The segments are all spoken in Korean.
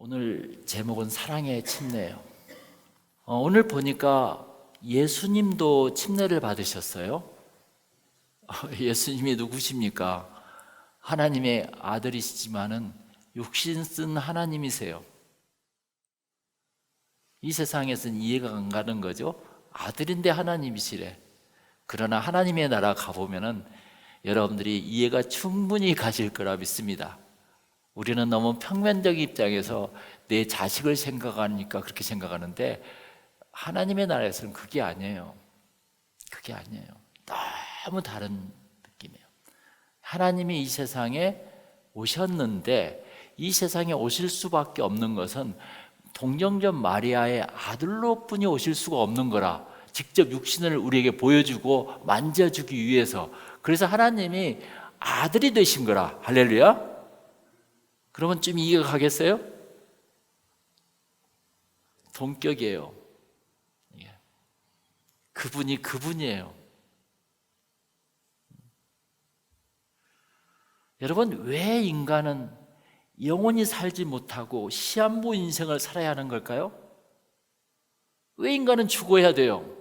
오늘 제목은 사랑의 침례예요. 오늘 보니까 예수님도 침례를 받으셨어요. 예수님이 누구십니까? 하나님의 아들이시지만은 육신 쓴 하나님이세요. 이 세상에서는 이해가 안 가는 거죠. 아들인데 하나님이시래. 그러나 하나님의 나라 가보면은 여러분들이 이해가 충분히 가실 거라 믿습니다. 우리는 너무 평면적 입장에서 내 자식을 생각하니까 그렇게 생각하는데 하나님의 나라에서는 그게 아니에요. 그게 아니에요. 너무 다른 느낌이에요. 하나님이 이 세상에 오셨는데 이 세상에 오실 수밖에 없는 것은 동정녀 마리아의 아들로 뿐이 오실 수가 없는 거라. 직접 육신을 우리에게 보여주고 만져주기 위해서. 그래서 하나님이 아들이 되신 거라. 할렐루야. 그러면 좀 이해가 가겠어요? 동격이에요. 그분이 그분이에요. 여러분, 왜 인간은 영원히 살지 못하고 시한부 인생을 살아야 하는 걸까요? 왜 인간은 죽어야 돼요?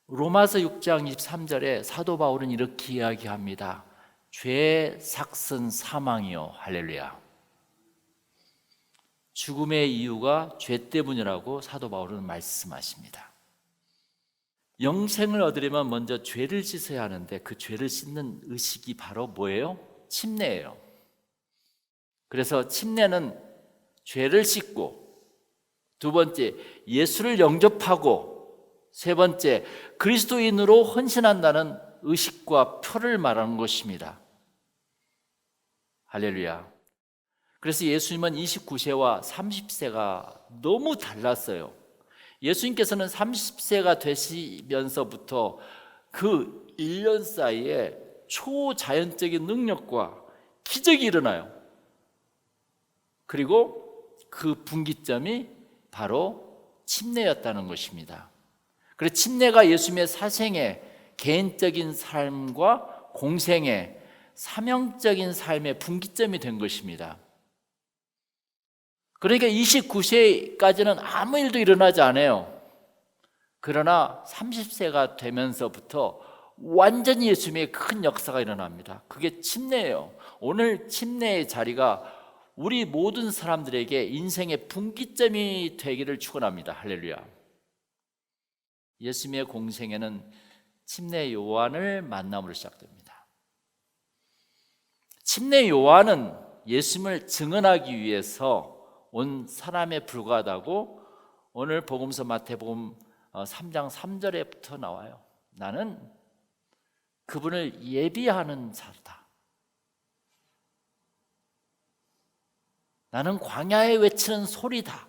로마서 6장 23절에 사도 바울은 이렇게 이야기합니다. 죄의 삭은 사망이요. 할렐루야. 죽음의 이유가 죄 때문이라고 사도 바울은 말씀하십니다. 영생을 얻으려면 먼저 죄를 씻어야 하는데 그 죄를 씻는 의식이 바로 뭐예요? 침례예요. 그래서 침례는 죄를 씻고, 두 번째 예수를 영접하고, 세 번째 그리스도인으로 헌신한다는 의식과 표를 말하는 것입니다. 할렐루야. 그래서 예수님은 29세와 30세가 너무 달랐어요. 예수님께서는 30세가 되시면서부터 그 1년 사이에 초자연적인 능력과 기적이 일어나요. 그리고 그 분기점이 바로 침례였다는 것입니다. 그래서 침례가 예수님의 사생의 개인적인 삶과 공생의 사명적인 삶의 분기점이 된 것입니다. 그러니까 29세까지는 아무 일도 일어나지 않아요. 그러나 30세가 되면서부터 완전히 예수님의 큰 역사가 일어납니다. 그게 침례예요. 오늘 침례의 자리가 우리 모든 사람들에게 인생의 분기점이 되기를 축원합니다. 할렐루야. 예수님의 공생애는 침례 요한을 만남으로 시작됩니다. 침례 요한은 예수님을 증언하기 위해서 온 사람에 불과하다고 오늘 복음서 마태복음 3장 3절에부터 나와요. 나는 그분을 예비하는 자다. 나는 광야에 외치는 소리다.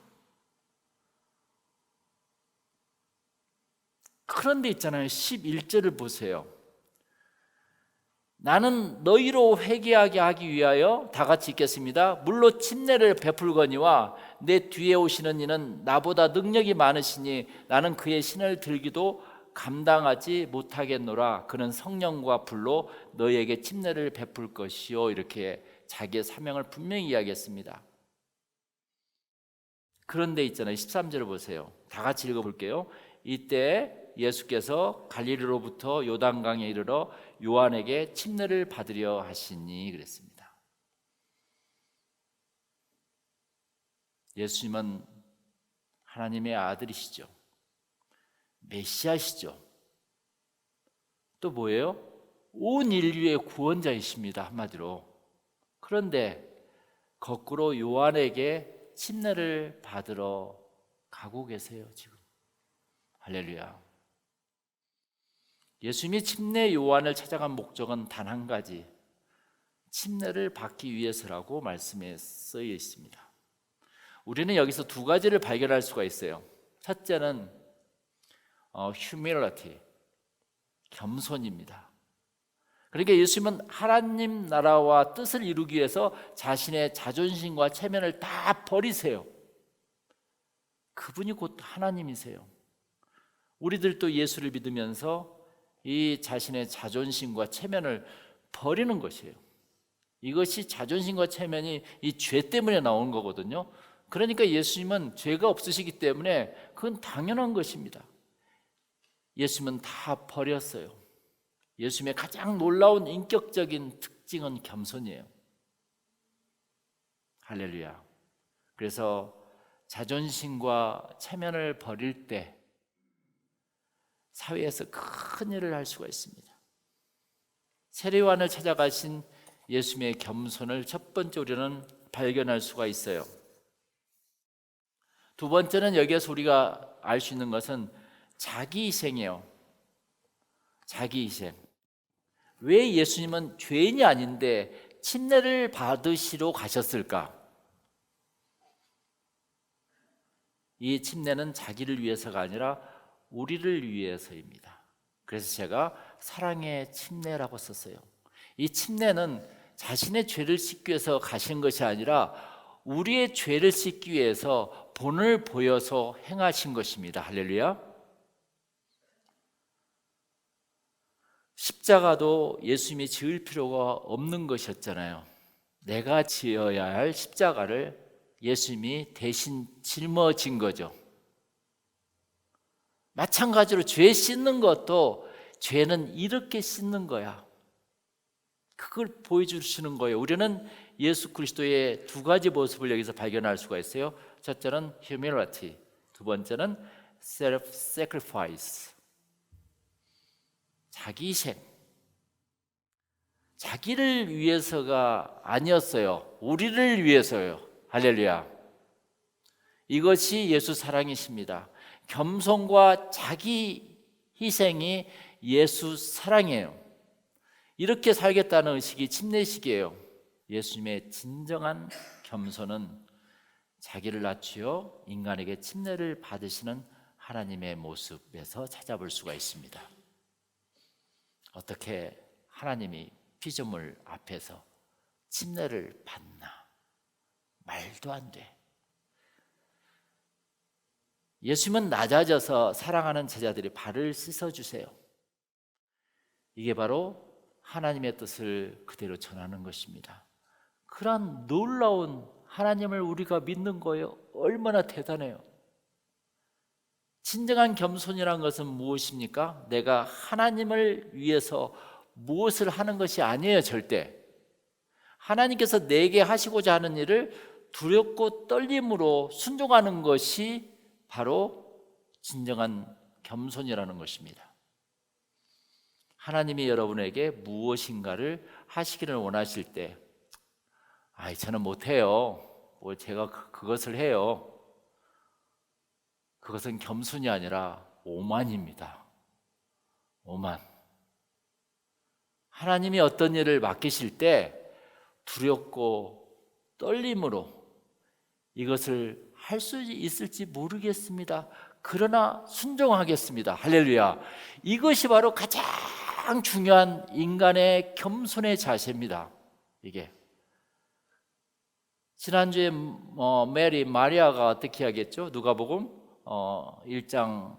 그런데 있잖아요. 11절을 보세요. 나는 너희로 회개하게 하기 위하여 다 같이 읽겠습니다. 물로 침례를 베풀거니와 내 뒤에 오시는 이는 나보다 능력이 많으시니 나는 그의 신을 들기도 감당하지 못하겠노라. 그는 성령과 불로 너희에게 침례를 베풀 것이요. 이렇게 자기의 사명을 분명히 이야기했습니다. 그런데 있잖아요. 13절을 보세요. 다 같이 읽어볼게요. 이때 예수께서 갈릴리로부터 요단강에 이르러 요한에게 침례를 받으려 하시니 그랬습니다. 예수님은 하나님의 아들이시죠. 메시아시죠. 또 뭐예요? 온 인류의 구원자이십니다. 한마디로. 그런데 거꾸로 요한에게 침례를 받으러 가고 계세요. 지금. 할렐루야. 예수님이 침례 요한을 찾아간 목적은 단 한 가지, 침례를 받기 위해서라고 말씀에 쓰여 있습니다. 우리는 여기서 두 가지를 발견할 수가 있어요. 첫째는 humility, 겸손입니다. 그러니까 예수님은 하나님 나라와 뜻을 이루기 위해서 자신의 자존심과 체면을 다 버리세요. 그분이 곧 하나님이세요. 우리들도 예수를 믿으면서 이 자신의 자존심과 체면을 버리는 것이에요. 이것이 자존심과 체면이 이 죄 때문에 나온 거거든요. 그러니까 예수님은 죄가 없으시기 때문에 그건 당연한 것입니다. 예수님은 다 버렸어요. 예수님의 가장 놀라운 인격적인 특징은 겸손이에요. 할렐루야. 그래서 자존심과 체면을 버릴 때 사회에서 큰 일을 할 수가 있습니다. 세례요한을 찾아가신 예수님의 겸손을 첫 번째 우리는 발견할 수가 있어요. 두 번째는 여기에서 우리가 알 수 있는 것은 자기 희생이에요. 자기 희생. 왜 예수님은 죄인이 아닌데 침례를 받으시러 가셨을까? 이 침례는 자기를 위해서가 아니라 우리를 위해서입니다. 그래서 제가 사랑의 침례라고 썼어요. 이 침례는 자신의 죄를 씻기 위해서 가신 것이 아니라 우리의 죄를 씻기 위해서 본을 보여서 행하신 것입니다. 할렐루야. 십자가도 예수님이 지을 필요가 없는 것이었잖아요. 내가 지어야 할 십자가를 예수님이 대신 짊어진 거죠. 마찬가지로 죄 씻는 것도 죄는 이렇게 씻는 거야. 그걸 보여주시는 거예요. 우리는 예수 그리스도의 두 가지 모습을 여기서 발견할 수가 있어요. 첫째는 humility, 두 번째는 self-sacrifice, 자기 희생. 자기를 위해서가 아니었어요. 우리를 위해서요. 할렐루야. 이것이 예수 사랑이십니다. 겸손과 자기 희생이 예수 사랑이에요. 이렇게 살겠다는 의식이 침례식이에요. 예수님의 진정한 겸손은 자기를 낮추어 인간에게 침례를 받으시는 하나님의 모습에서 찾아볼 수가 있습니다. 어떻게 하나님이 피조물 앞에서 침례를 받나? 말도 안 돼. 예수님은 낮아져서 사랑하는 제자들이 발을 씻어주세요. 이게 바로 하나님의 뜻을 그대로 전하는 것입니다. 그런 놀라운 하나님을 우리가 믿는 거예요. 얼마나 대단해요. 진정한 겸손이란 것은 무엇입니까? 내가 하나님을 위해서 무엇을 하는 것이 아니에요. 절대. 하나님께서 내게 하시고자 하는 일을 두렵고 떨림으로 순종하는 것이 바로 진정한 겸손이라는 것입니다. 하나님이 여러분에게 무엇인가를 하시기를 원하실 때, 저는 못해요. 제가 그것을 해요. 그것은 겸손이 아니라 오만입니다. 오만. 하나님이 어떤 일을 맡기실 때 두렵고 떨림으로 이것을 할 수 있을지 모르겠습니다. 그러나 순종하겠습니다. 할렐루야. 이것이 바로 가장 중요한 인간의 겸손의 자세입니다. 이게 지난주에 마리아가 어떻게 하겠죠? 누가복음 1장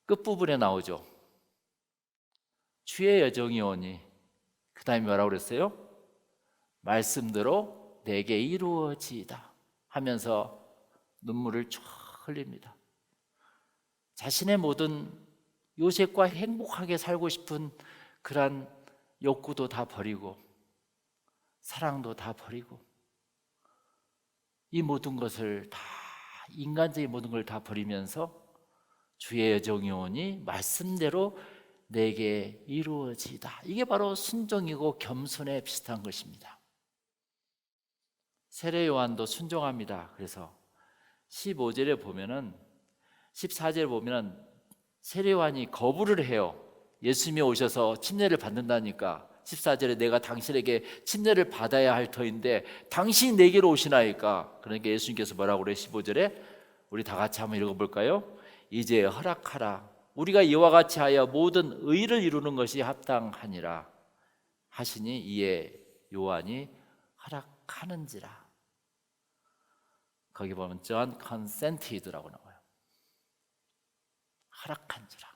끝부분에 나오죠. 주의 여정이 오니, 그 다음에 뭐라고 그랬어요? 말씀대로 내게 이루어지이다 하면서 눈물을 쫙 흘립니다. 자신의 모든 요셉과 행복하게 살고 싶은 그런 욕구도 다 버리고 사랑도 다 버리고 이 모든 것을 다, 인간적인 모든 걸 다 버리면서 주의 여정이 오니 말씀대로 내게 이루어지다. 이게 바로 순종이고 겸손에 비슷한 것입니다. 세례 요한도 순종합니다. 그래서 15절에 보면은 14절에 보면은 세례 요한이 거부를 해요. 예수님이 오셔서 침례를 받는다니까. 14절에 내가 당신에게 침례를 받아야 할 터인데 당신이 내게로 오시나이까. 그러니까 예수님께서 뭐라고 그래요? 15절에 우리 다 같이 한번 읽어볼까요? 이제 허락하라. 우리가 이와 같이 하여 모든 의를 이루는 것이 합당하니라 하시니 이에 요한이 허락하는지라. 거기 보면 John consented라고 나와요. 허락한지라.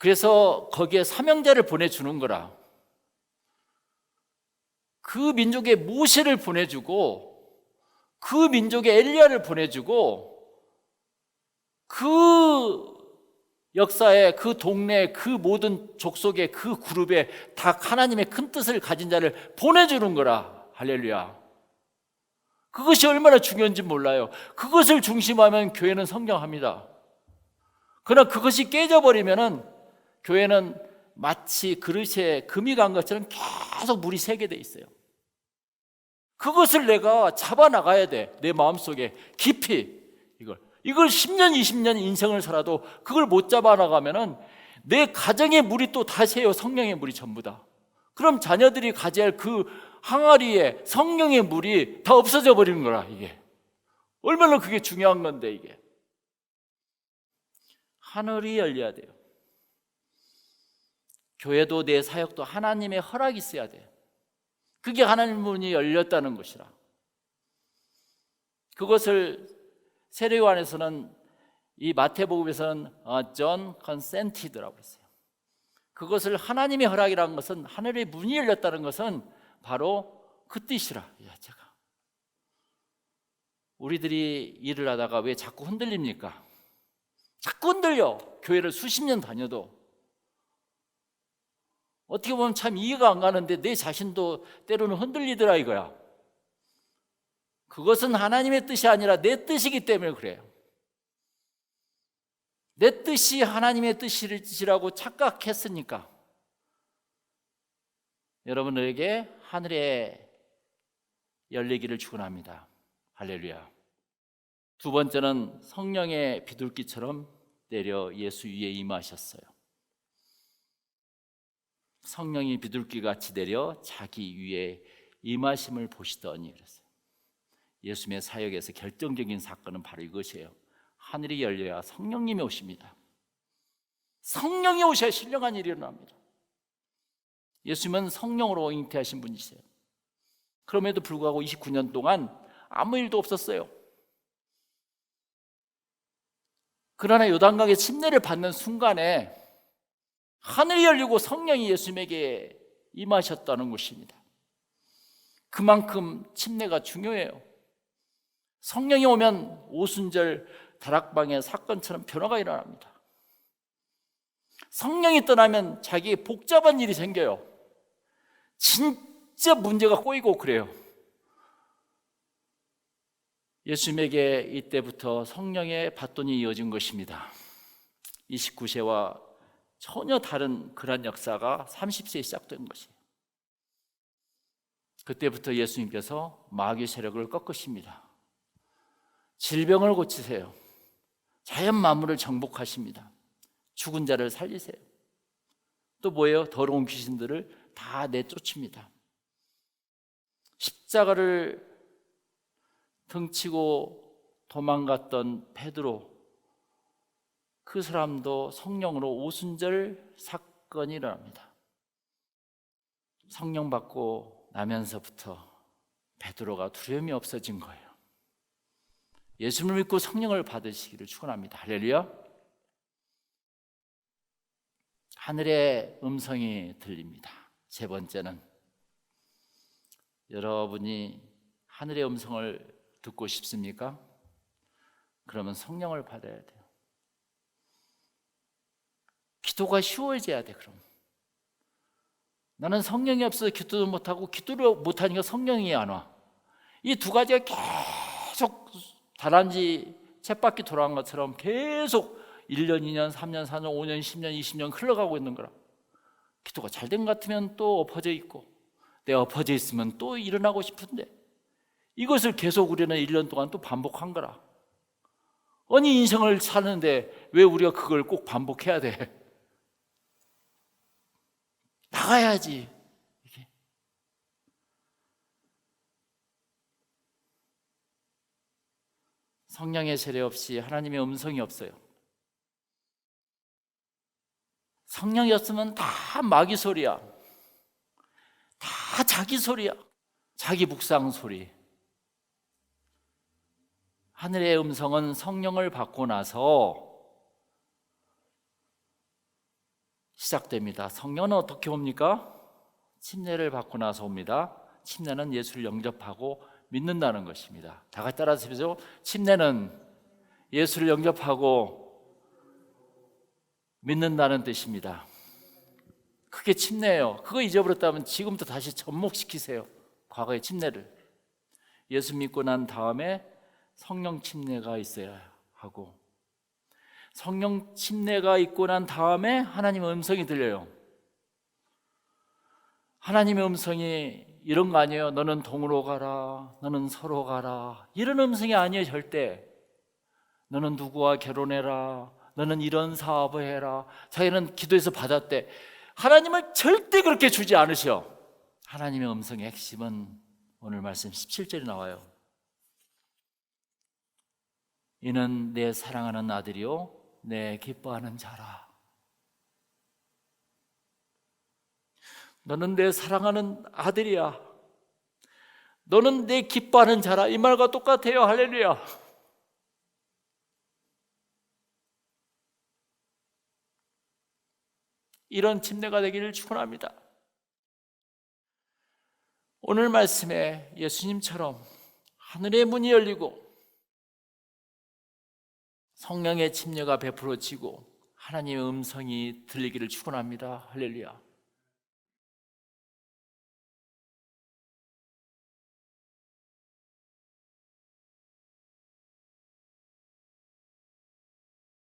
그래서 거기에 사명자를 보내주는 거라. 그 민족에 모세를 보내주고 그 민족에 엘리야를 보내주고 그 역사에 그 동네 그 모든 족속의 그 그룹에 다 하나님의 큰 뜻을 가진 자를 보내주는 거라. 할렐루야. 그것이 얼마나 중요한지 몰라요. 그것을 중심하면 교회는 성장합니다. 그러나 그것이 깨져버리면은 교회는 마치 그릇에 금이 간 것처럼 계속 물이 새게 돼 있어요. 그것을 내가 잡아나가야 돼. 내 마음속에 깊이 이걸 10년 20년 인생을 살아도 그걸 못 잡아나가면은 내 가정의 물이 또 다 새요. 성령의 물이 전부 다. 그럼 자녀들이 가져야 할 그 항아리에 성령의 물이 다 없어져 버리는 거라. 이게 얼마나 그게 중요한 건데. 이게 하늘이 열려야 돼요. 교회도 내 사역도 하나님의 허락이 있어야 돼요. 그게 하나님 문이 열렸다는 것이라. 그것을 세례요한에서는 이 마태복음에서는 John consented라고 했어요. 그것을 하나님의 허락이라는 것은 하늘의 문이 열렸다는 것은 바로 그 뜻이라. 제가 우리들이 일을 하다가 왜 자꾸 흔들립니까? 자꾸 흔들려. 교회를 수십 년 다녀도 어떻게 보면 참 이해가 안 가는데 내 자신도 때로는 흔들리더라 이거야. 그것은 하나님의 뜻이 아니라 내 뜻이기 때문에 그래요. 내 뜻이 하나님의 뜻이라고 착각했으니까 여러분들에게 하늘에 열리기를 축원합니다. 할렐루야. 두 번째는 성령의 비둘기처럼 내려 예수 위에 임하셨어요. 성령이 비둘기같이 내려 자기 위에 임하심을 보시더니 그랬어요. 예수님의 사역에서 결정적인 사건은 바로 이것이에요. 하늘이 열려야 성령님이 오십니다. 성령이 오셔야 신령한 일이 일어납니다. 예수님은 성령으로 잉태하신 분이세요. 그럼에도 불구하고 29년 동안 아무 일도 없었어요. 그러나 요단강의 침례를 받는 순간에 하늘이 열리고 성령이 예수님에게 임하셨다는 것입니다. 그만큼 침례가 중요해요. 성령이 오면 오순절 다락방의 사건처럼 변화가 일어납니다. 성령이 떠나면 자기의 복잡한 일이 생겨요. 진짜 문제가 꼬이고 그래요. 예수님에게 이때부터 성령의 바톤이 이어진 것입니다. 29세와 전혀 다른 그런 역사가 30세에 시작된 것이에요. 그때부터 예수님께서 마귀 세력을 꺾으십니다. 질병을 고치세요. 자연 만물을 정복하십니다. 죽은 자를 살리세요. 또 뭐예요? 더러운 귀신들을 다 내쫓습니다. 십자가를 등치고 도망갔던 베드로, 그 사람도 성령으로 오순절 사건이 일어납니다. 성령 받고 나면서부터 베드로가 두려움이 없어진 거예요. 예수님을 믿고 성령을 받으시기를 축원합니다. 할렐루야. 하늘의 음성이 들립니다. 세 번째는 여러분이 하늘의 음성을 듣고 싶습니까? 그러면 성령을 받아야 돼요. 기도가 쉬워져야 돼. 그럼 나는 성령이 없어서 기도도 못하고 기도를 못하니까 성령이 안 와. 이 두 가지가 계속 다람쥐 쳇바퀴 돌아간 것처럼 계속 1년, 2년, 3년, 4년, 5년, 10년, 20년 흘러가고 있는 거라. 기도가 잘 된 것 같으면 또 엎어져 있고, 내가 엎어져 있으면 또 일어나고 싶은데, 이것을 계속 우리는 1년 동안 또 반복한 거라. 아니 인생을 사는데 왜 우리가 그걸 꼭 반복해야 돼? 나가야지. 이게. 성령의 세례 없이 하나님의 음성이 없어요. 성령이 없으면 다 마귀 소리야. 다 자기 소리야. 자기 묵상 소리. 하늘의 음성은 성령을 받고 나서 시작됩니다. 성령은 어떻게 옵니까? 침례를 받고 나서 옵니다. 침례는 예수를 영접하고 믿는다는 것입니다. 다 같이 따라서 해보세요. 침례는 예수를 영접하고 믿는다는 뜻입니다. 그게 침례예요. 그거 잊어버렸다면 지금부터 다시 접목시키세요. 과거의 침례를. 예수 믿고 난 다음에 성령 침례가 있어야 하고, 성령 침례가 있고 난 다음에 하나님의 음성이 들려요. 하나님의 음성이 이런 거 아니에요. 너는 동으로 가라, 너는 서로 가라, 이런 음성이 아니에요. 절대. 너는 누구와 결혼해라, 너는 이런 사업을 해라. 자기는 기도해서 받았대. 하나님은 절대 그렇게 주지 않으셔. 하나님의 음성의 핵심은 오늘 말씀 17절에 나와요. 이는 내 사랑하는 아들이요 내 기뻐하는 자라. 너는 내 사랑하는 아들이야. 너는 내 기뻐하는 자라. 이 말과 똑같아요. 할렐루야. 이런 침례가 되기를 축원합니다. 오늘 말씀에 예수님처럼 하늘의 문이 열리고 성령의 침례가 베풀어지고 하나님의 음성이 들리기를 축원합니다. 할렐루야.